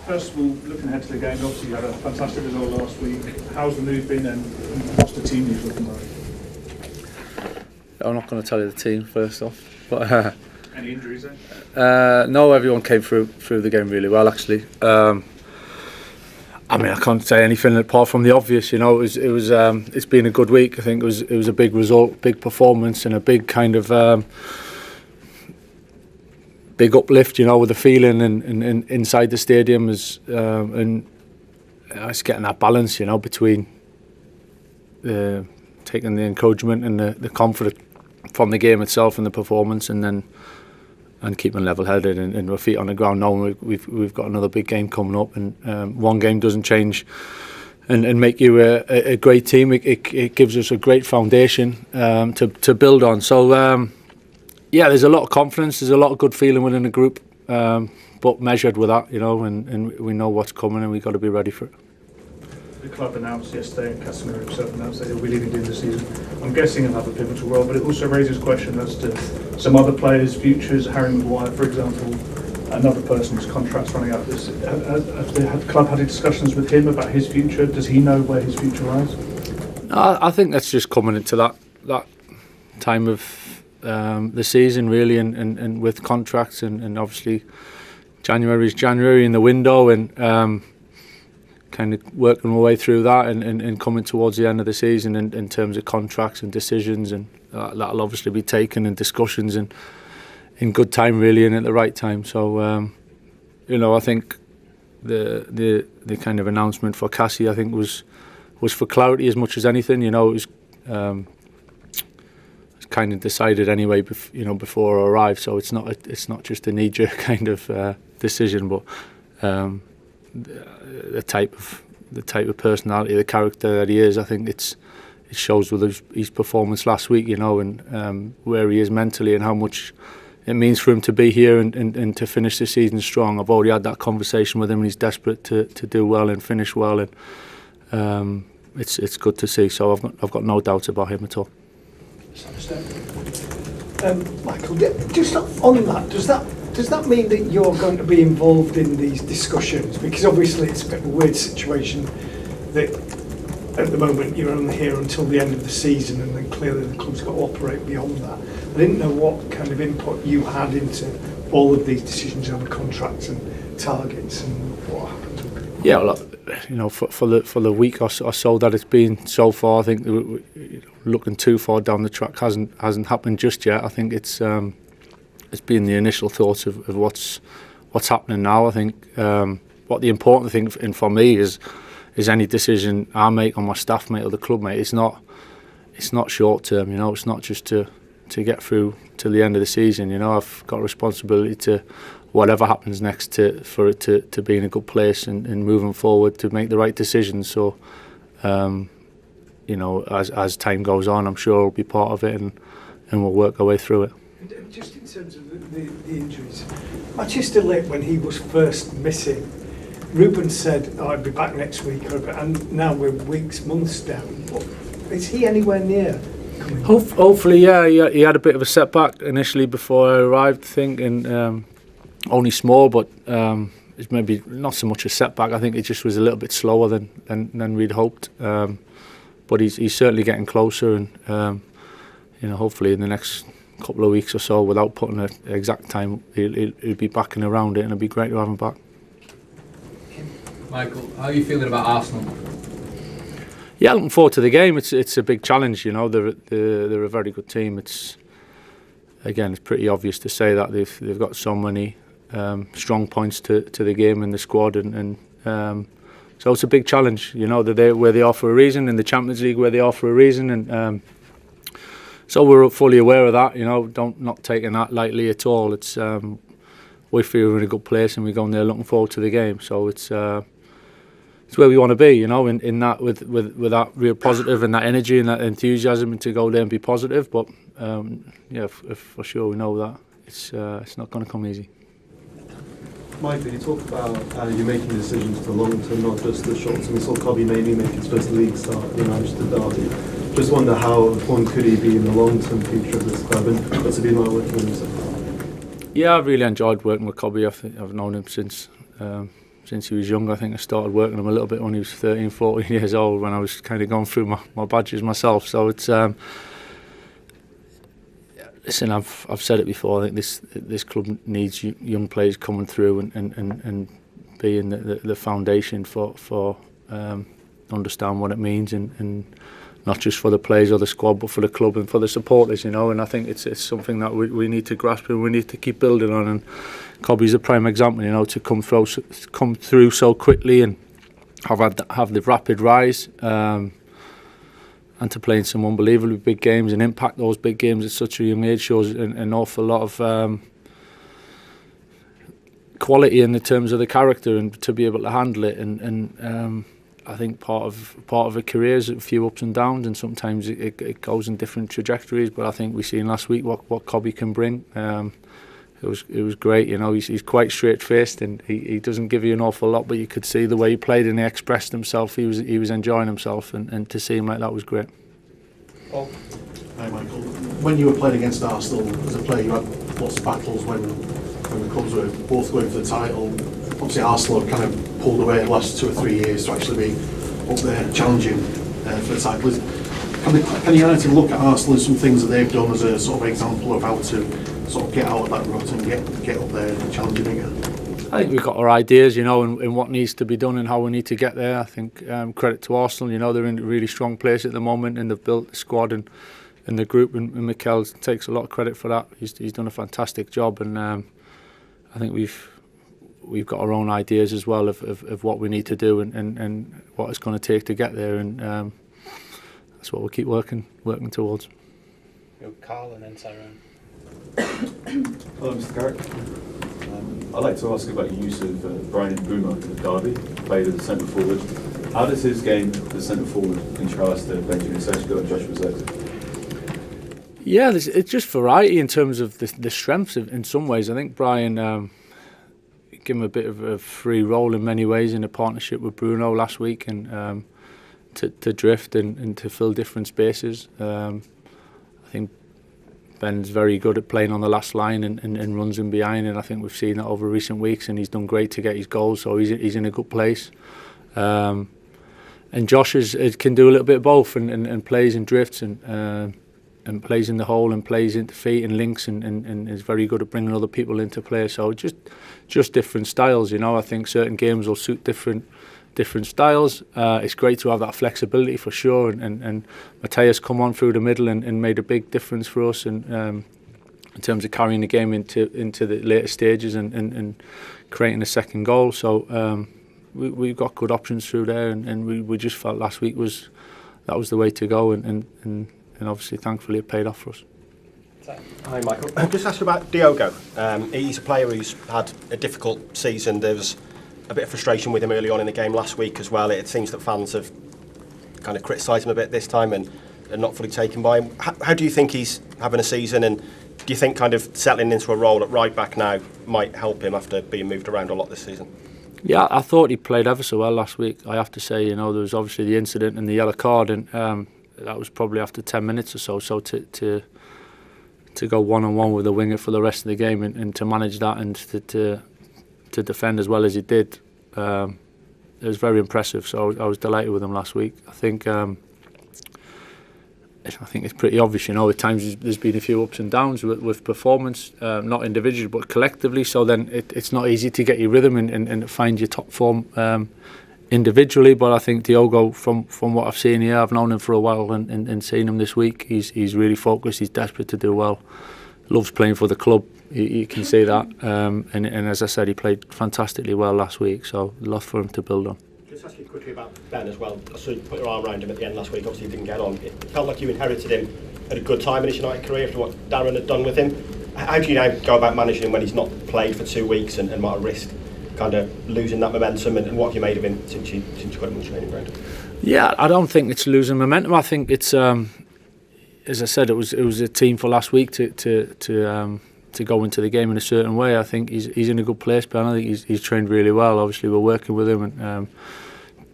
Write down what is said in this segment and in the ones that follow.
First of all, looking ahead to the game, obviously you had a fantastic result last week. How's the mood been and what's the team news looking like? I'm not going to tell you the team first off, but any injuries there? No, everyone came through the game really well actually. I mean, I can't say anything apart from the obvious. You know, it's been a good week. I think it was a big result, big performance, and a big kind of big uplift. You know, with the feeling and inside the stadium and it's getting that balance. You know, between taking the encouragement and the confidence from the game itself and the performance, and keeping level-headed and our feet on the ground, knowing we've got another big game coming up, and one game doesn't change and make you a great team. It gives us a great foundation to build on. So yeah, there's a lot of confidence, there's a lot of good feeling within the group, but measured with that, you know, and we know what's coming and we've got to be ready for it. The club announced yesterday, and Casemiro himself announced that he'll be leaving during the season. I'm guessing he'll have a pivotal role, but it also raises question as to some other players' futures. Harry Maguire, for example, another person whose contract's running out. Have the club had discussions with him about his future? Does he know where his future lies? I think that's just coming into that time of the season, really, and with contracts, and obviously January is January in the window, and kind of working my way through that and coming towards the end of the season in terms of contracts and decisions, and that'll obviously be taken in discussions and in good time, really, and at the right time. So you know, I think the kind of announcement for Cassie, I think was for clarity as much as anything. You know, it was kind of decided anyway, before I arrived. So it's not just a knee-jerk kind of decision, but the type of personality, the character that he is, I think it shows with his performance last week, you know, and where he is mentally and how much it means for him to be here and to finish the season strong. I've already had that conversation with him, and he's desperate to do well and finish well, and it's good to see. So I've got no doubt about him at all. Michael, just on that, does that mean that you're going to be involved in these discussions? Because obviously it's a bit of a weird situation that at the moment you're only here until the end of the season, and then clearly the club's got to operate beyond that. I didn't know what kind of input you had into all of these decisions over contracts and targets and what happened. Yeah, well, you know, for the week or so that it's been so far, I think looking too far down the track hasn't happened just yet. I think it's been the initial thoughts of what's happening now. I think what the important thing for me is any decision I make on my staff mate or the club mate. It's not short term. You know, it's not just to get through till the end of the season. You know, I've got a responsibility to whatever happens next for it to be in a good place and moving forward to make the right decisions. So you know, as time goes on, I'm sure I'll be part of it and we'll work our way through it. Just in terms of the injuries, Manchester Lake, when he was first missing, Ruben said, I'd be back next week, and now we're weeks, months down. Is he anywhere near coming back? Hopefully, yeah. He had a bit of a setback initially before I arrived, I think, and only small, but it's maybe not so much a setback. I think it just was a little bit slower than we'd hoped. But he's certainly getting closer, and you know, hopefully in the next couple of weeks or so, without putting an exact time, he'll be back and around it, and it'll be great to have him back. Michael, how are you feeling about Arsenal? Yeah, looking forward to the game. It's a big challenge, you know. They're a very good team. It's pretty obvious to say that they've got so many strong points to the game in the squad, and so it's a big challenge. You know, they're there where they are for a reason, in the Champions League where they are for a reason, and so we're fully aware of that. You know, not taking that lightly at all. It's we feel we're in a good place, and we're going there looking forward to the game. So it's where we want to be. You know, in that with that real positive and that energy and that enthusiasm, and to go there and be positive. But yeah, for sure we know that it's not going to come easy. Michael, you talk about you making decisions for the long term, not just the short term. We saw Cobby mainly make his first league start in Manchester derby. Just wonder how important could he be in the long term future of this club, and what's it been like working with him so far? Yeah, I've really enjoyed working with Cobby. I've known him since since he was young. I think I started working him a little bit when he was 13, 14 years old, when I was kind of going through my badges myself. So it's listen, I've said it before. I think this club needs young players coming through and being the foundation for understand what it means, and not just for the players or the squad, but for the club and for the supporters, And I think it's something that we need to grasp and we need to keep building on. And Cobby's a prime example, to come through so quickly and have the rapid rise, and to play in some unbelievably big games and impact those big games at such a young age shows an awful lot of quality in the terms of the character, and to be able to handle it. And I think part of a career is a few ups and downs, and sometimes it goes in different trajectories. But I think we seen last week what Cobby can bring. It was great, He's quite straight-faced, and he doesn't give you an awful lot, but you could see the way he played and he expressed himself. He was enjoying himself, and to see him like that was great. Paul? Hi Michael. When you were playing against Arsenal as a player, you had lots of battles when the clubs were both going for the title. Obviously Arsenal have kind of pulled away the last 2 or 3 years to actually be up there challenging for the title. Can United look at Arsenal and some things that they've done as a sort of example of how to sort of get out of that rut and get up there and challenging again? I think we've got our ideas, and what needs to be done and how we need to get there. I think credit to Arsenal, they're in a really strong place at the moment, and they've built the squad and the group, and Mikel takes a lot of credit for that. He's done a fantastic job, and I think we've got our own ideas as well of what we need to do and what it's going to take to get there, and that's what we'll keep working towards. Carl and then Tyrone. Hello, Mr. Carrick. I'd like to ask about your use of Brian Boomer in the derby, played as a centre forward. How does his game as a centre forward contrast to Benjamin Sesko and Joshua Zirkzee? Yeah, it's just variety in terms of the strengths in some ways. I think Brian gave him a bit of a free role in many ways in a partnership with Bruno last week, and to drift and to fill different spaces. I think Ben's very good at playing on the last line and runs in behind, and I think we've seen that over recent weeks, and he's done great to get his goals, so he's in a good place. And Josh can do a little bit of both, and plays and drifts and plays in the hole and plays into feet and links, and is very good at bringing other people into play. So just different styles, I think certain games will suit different styles. It's great to have that flexibility for sure, and Matthias come on through the middle and made a big difference for us, and in terms of carrying the game into the later stages and creating a second goal. So we've got good options through there, and we just felt last week that was the way to go, and obviously thankfully it paid off for us. Hi Michael. Just ask about Diogo. He's a player who's had a difficult season. There was a bit of frustration with him early on in the game last week as well. It seems that fans have kind of criticised him a bit this time and not fully taken by him. How do you think he's having a season, and do you think kind of settling into a role at right back now might help him after being moved around a lot this season? Yeah, I thought he played ever so well last week. I have to say, there was obviously the incident and the yellow card, and that was probably after 10 minutes or so. So to go one-on-one with a winger for the rest of the game and to manage that and to defend as well as he did, it was very impressive. So I was delighted with him last week. I think it's pretty obvious, at times there's been a few ups and downs with performance, not individually but collectively. So then it's not easy to get your rhythm and find your top form individually. But I think Diogo, from what I've seen here, I've known him for a while, and seeing him this week, he's really focused. He's desperate to do well. Loves playing for the club. You can see that, and as I said, he played fantastically well last week, so a lot for him to build on. Just ask you quickly about Ben as well. I saw you put your arm around him at the end last week. Obviously, he didn't get on. It felt like you inherited him at a good time in his United career after what Darren had done with him. How do you now go about managing him when he's not played for 2 weeks and might risk kind of losing that momentum? And what have you made of him since you got him on the training ground? Yeah, I don't think it's losing momentum. I think it's, as I said, it was a team for last week to go into the game in a certain way. I think he's in a good place, but I think he's trained really well. Obviously, we're working with him and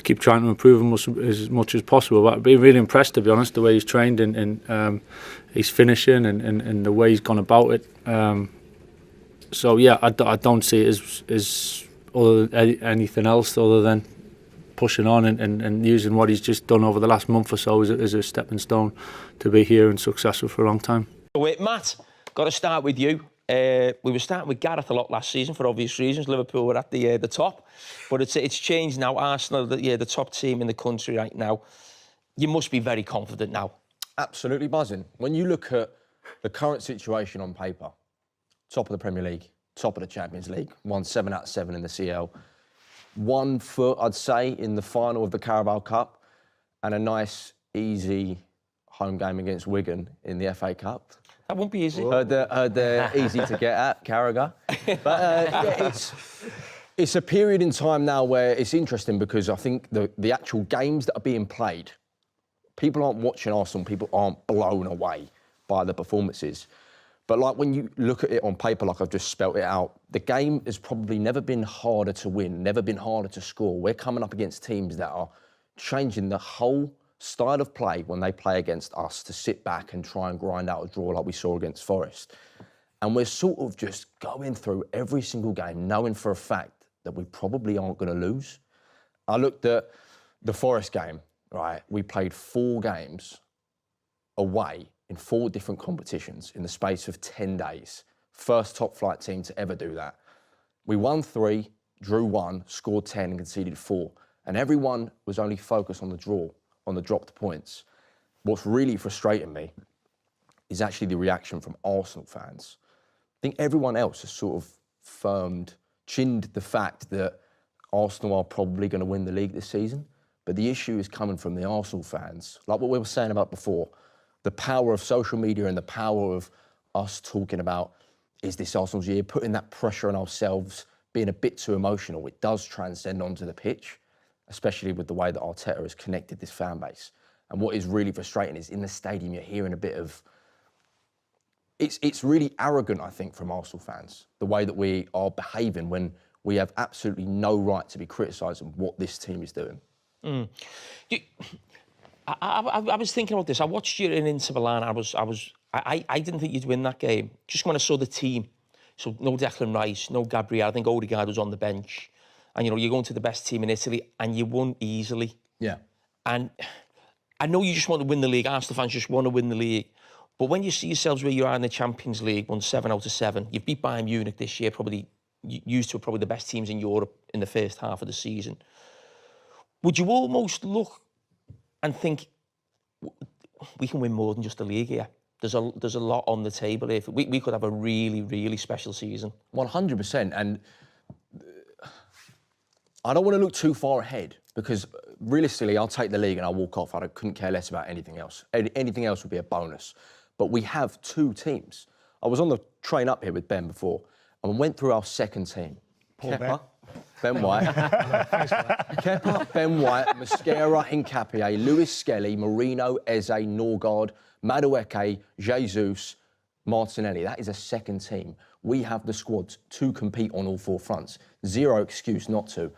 keep trying to improve him as much as possible. But I've been really impressed, to be honest, the way he's trained and he's finishing and the way he's gone about it. So yeah, I don't see it as anything else other than pushing on and using what he's just done over the last month or so as a stepping stone to be here and successful for a long time. Wait, Matt, got to start with you. We were starting with Gareth a lot last season for obvious reasons. Liverpool were at the top, but it's changed now. Arsenal, the top team in the country right now. You must be very confident now. Absolutely buzzing. When you look at the current situation on paper, top of the Premier League, top of the Champions League, won 7 out of 7 in the CL, 1 foot, I'd say, in the final of the Carabao Cup, and a nice, easy home game against Wigan in the FA Cup. That won't be easy. Heard they're easy to get at, Carrick. But yeah, it's a period in time now where it's interesting because I think the actual games that are being played, people aren't watching Arsenal, people aren't blown away by the performances. But like when you look at it on paper, like I've just spelt it out, the game has probably never been harder to win, never been harder to score. We're coming up against teams that are changing the whole style of play when they play against us to sit back and try and grind out a draw like we saw against Forest. And we're sort of just going through every single game knowing for a fact that we probably aren't going to lose. I looked at the Forest game, right? We played 4 games away in 4 different competitions in the space of 10 days. First top flight team to ever do that. We won 3, drew 1, scored 10 and conceded 4. And everyone was only focused on the draw, on the dropped points. What's really frustrating me is actually the reaction from Arsenal fans. I think everyone else has sort of chinned the fact that Arsenal are probably going to win the league this season. But the issue is coming from the Arsenal fans. Like what we were saying about before, the power of social media and the power of us talking about, is this Arsenal's year, putting that pressure on ourselves, being a bit too emotional, it does transcend onto the pitch, especially with the way that Arteta has connected this fan base. And what is really frustrating is in the stadium, you're hearing a bit of, it's really arrogant, I think, from Arsenal fans, the way that we are behaving when we have absolutely no right to be criticising what this team is doing. I was thinking about this. I watched you in Inter Milan. I didn't think you'd win that game. Just when I saw the team, so no Declan Rice, no Gabriel. I think Odegaard was on the bench, and you're going to the best team in Italy, and you won easily. Yeah. And I know you just want to win the league. Arsenal fans just want to win the league. But when you see yourselves where you are in the Champions League, won 7 out of 7. You've beat Bayern Munich this year. Probably used to probably the best teams in Europe in the first half of the season. Would you almost look and think, we can win more than just the league here? There's a lot on the table here. We could have a really, really special season. 100%. And I don't want to look too far ahead because realistically, I'll take the league and I'll walk off. I couldn't care less about anything else. Anything else would be a bonus. But we have 2 teams. I was on the train up here with Ben before and we went through our second team. Kepa, Ben White, Kepa, Ben White, Mosquera, Hincapié, Luis Skelly, Marino, Eze, Norgard, Madueke, Jesus, Martinelli. That is a second team. We have the squad to compete on all 4 fronts. Zero excuse not to.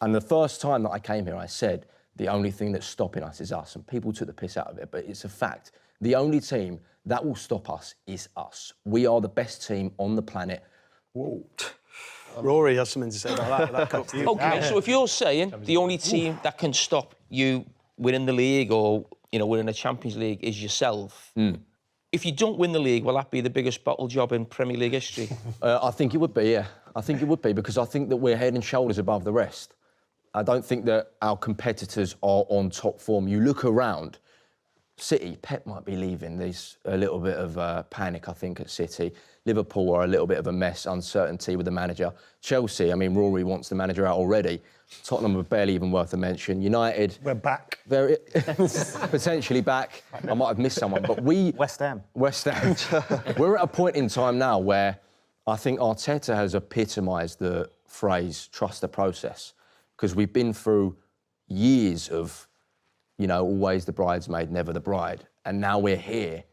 And the first time that I came here, I said, the only thing that's stopping us is us. And people took the piss out of it, but it's a fact. The only team that will stop us is us. We are the best team on the planet. Whoa. Rory has something to say about that. Okay, so if you're saying the only team that can stop you winning the league or winning a Champions League is yourself, if you don't win the league, will that be the biggest bottle job in Premier League history? I think it would be, yeah. I think it would be because I think that we're head and shoulders above the rest. I don't think that our competitors are on top form. You look around, City, Pep might be leaving. There's a little bit of panic, I think, at City. Liverpool are a little bit of a mess, uncertainty with the manager. Chelsea, I mean, Rory wants the manager out already. Tottenham are barely even worth a mention. United... We're back. Very potentially back. I might have missed someone, but we... West Ham. We're at a point in time now where I think Arteta has epitomised the phrase, trust the process, because we've been through years of, always the bridesmaid, never the bride. And now we're here.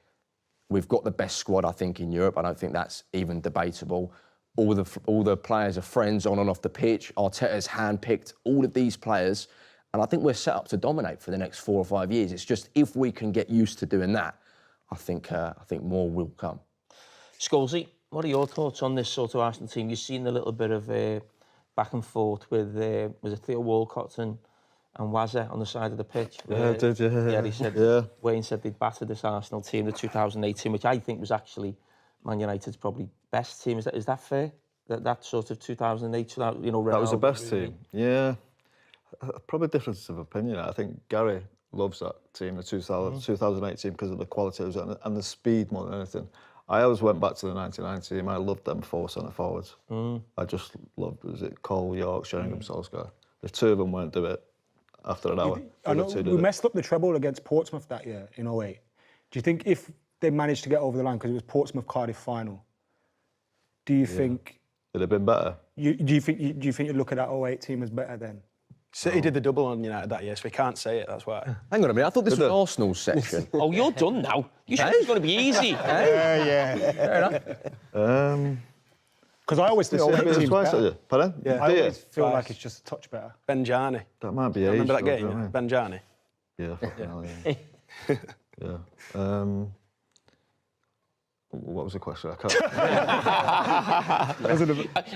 We've got the best squad, I think, in Europe. I don't think that's even debatable. All the players are friends on and off the pitch. Arteta's handpicked all of these players. And I think we're set up to dominate for the next 4 or 5 years. It's just if we can get used to doing that, I think more will come. Scholesy, what are your thoughts on this sort of Arsenal team? You've seen a little bit of back and forth with was it Theo Walcott and Wazza on the side of the pitch. Did you? Yeah, he said. Wayne said they'd battered this Arsenal team, the 2018, which I think was actually Man United's probably best team. Is that fair? That sort of 2008, that was the best really. team. Yeah, probably difference of opinion. I think Gary loves that team, the 2008 team, because of the quality of it and the speed more than anything. I always went back to the 99 team. I loved them 4 centre forwards. I just loved, was it Cole, York, Sheringham, Solskjaer. The 2 of them won't do it after an hour. I know we messed up the treble against Portsmouth that year in 08. Do you think if they managed to get over the line, because it was Portsmouth-Cardiff final, do you think... It'd have been better. Do you think you look at that 08 team as better then? City did the double on United that year, so we can't say it, that's why. Hang on a minute, I thought this was Arsenal's section. Oh, you're done now. You said it was going to be easy. Yeah. Fair enough. Because I always think 08 team's better. Pardon? Yeah. I always feel like it's just a touch better. Benjani. That might be age. Remember that though, game? do you know what I mean? Benjani. Yeah, fucking hell, yeah. Yeah. What was the question? I can't.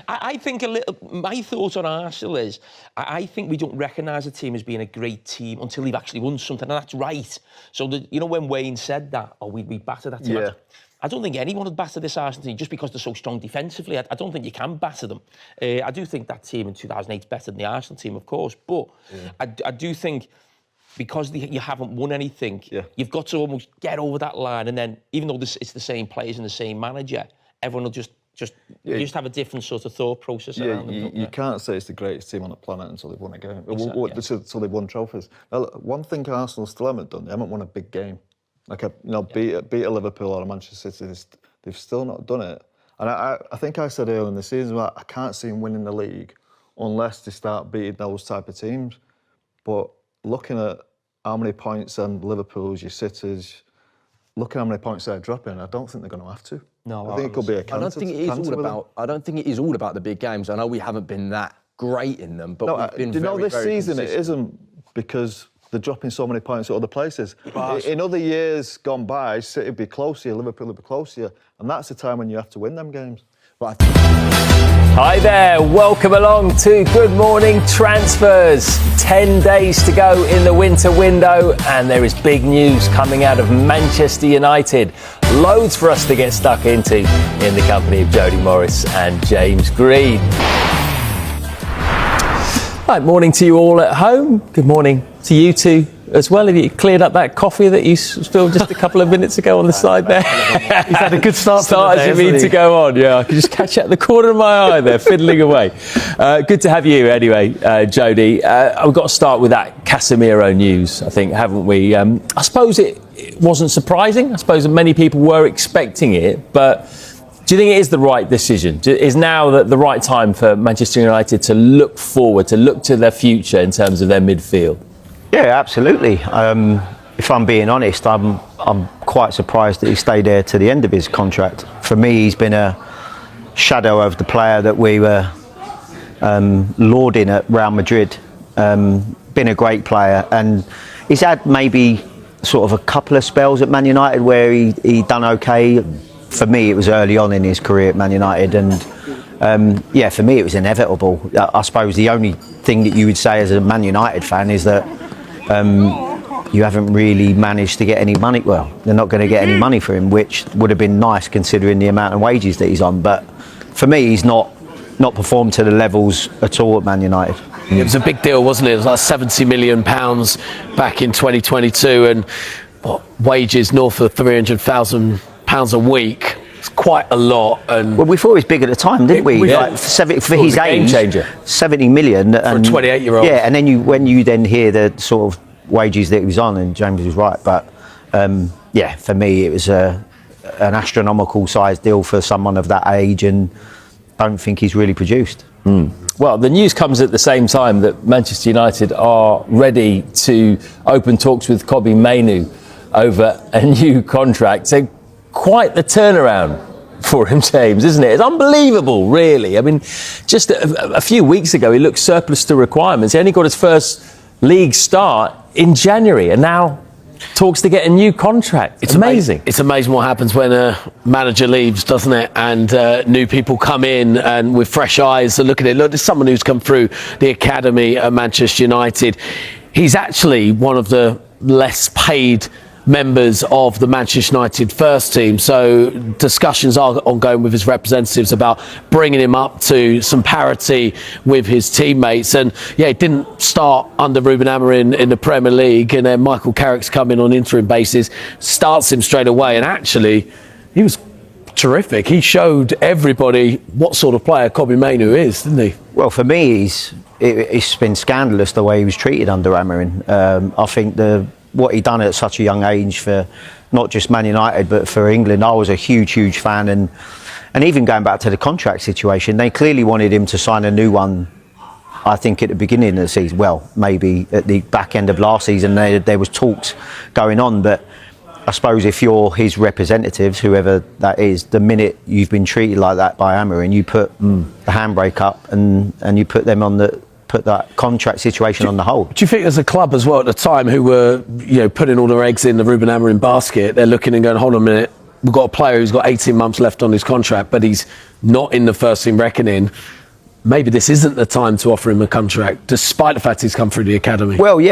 I think my thought on Arsenal is I think we don't recognise a team as being a great team until they've actually won something, and that's right. So when Wayne said that, we batter that team. Yeah. I don't think anyone would batter this Arsenal team just because they're so strong defensively. I don't think you can batter them. I do think that team in 2008 is better than the Arsenal team, of course, but I do think because you haven't won anything, you've got to almost get over that line, and then even though it's the same players and the same manager, everyone will just have a different sort of thought process around them. You can't say it's the greatest team on the planet until they've won a game. Exactly, Until they've won trophies. Now, one thing Arsenal still haven't done, they haven't won a big game. Like beat a Liverpool or a Manchester City. They've still not done it. And I think I said earlier in the season, well, I can't see them winning the league unless they start beating those type of teams. But looking at how many points and Liverpool's, your Cities, look at how many points they're dropping, I don't think they're going to have to. No, I think it could be a counter. I don't think it is all about the big games. I know we haven't been that great in them, but we've been very, this very season consistent. it isn't because they're dropping so many points at other places. In other years gone by, City would be close to you, Liverpool would be close to you, and that's the time when you have to win them games. Hi there, welcome along to Good Morning Transfers. 10 days to go in the winter window, and there is big news coming out of Manchester United. Loads for us to get stuck into in the company of Jody Morris and James Green. Right, morning to you all at home. Good morning to you two as well. Have you cleared up that coffee that you spilled just a couple of minutes ago on the side there? He's had a good start to Start as you mean to go on. Yeah, I can just catch it at the corner of my eye there, fiddling away. Good to have you anyway, Jody. We've got to start with that Casemiro news, I think, haven't we? I suppose it wasn't surprising. I suppose many people were expecting it, but do you think it is the right decision? Is now the right time for Manchester United to look forward, to look to their future in terms of their midfield? Yeah, absolutely. If I'm being honest, I'm quite surprised that he stayed there to the end of his contract. For me, he's been a shadow of the player that we were lauding at Real Madrid. Been a great player, and he's had maybe sort of a couple of spells at Man United where he done okay. For me, it was early on in his career at Man United, and for me, it was inevitable. I suppose the only thing that you would say as a Man United fan is that you haven't really managed to get any money. Well, they're not going to get any money for him, which would have been nice considering the amount of wages that he's on. But for me, he's not performed to the levels at all at Man United. It was a big deal, wasn't it? It was like £70 million back in 2022, and wages north of £300,000 a week. It's quite a lot. And well, we thought it was big at the time, didn't we? Like for his age, 70 million and for a 28-year-old. Yeah, and then when you hear the sort of wages that he was on, and James was right, but for me it was an astronomical size deal for someone of that age, and don't think he's really produced. Well, the news comes at the same time that Manchester United are ready to open talks with Kobbie Mainoo over a new contract. So quite the turnaround for him, James, isn't it? It's unbelievable, really. I mean, just a few weeks ago, he looked surplus to requirements. He only got his first league start in January, and now talks to get a new contract. It's amazing. It's amazing what happens when a manager leaves, doesn't it? And new people come in and with fresh eyes to look at it. Look, there's someone who's come through the academy at Manchester United. He's actually one of the less paid members of the Manchester United first team, so discussions are ongoing with his representatives about bringing him up to some parity with his teammates. And yeah, it didn't start under Ruben Amorim in the Premier League, and then Michael Carrick's come in on interim basis, starts him straight away, and actually he was terrific. He showed everybody what sort of player Kobbie Mainoo is, didn't he? Well, for me, it's been scandalous the way he was treated under Amorim. I think what he done at such a young age for not just Man United but for England, I was a huge fan, and even going back to the contract situation, they clearly wanted him to sign a new one. I think at the beginning of the season, well, maybe at the back end of last season, there was talks going on, but I suppose if you're his representatives, whoever that is, the minute you've been treated like that by Amorim, you put the handbrake up and you put them on put that contract situation on the hold. Do you think as a club as well at the time who were, putting all their eggs in the Ruben Amorim basket, they're looking and going, hold on a minute, we've got a player who's got 18 months left on his contract, but he's not in the first team reckoning. Maybe this isn't the time to offer him a contract, despite the fact he's come through the academy. Well, yeah.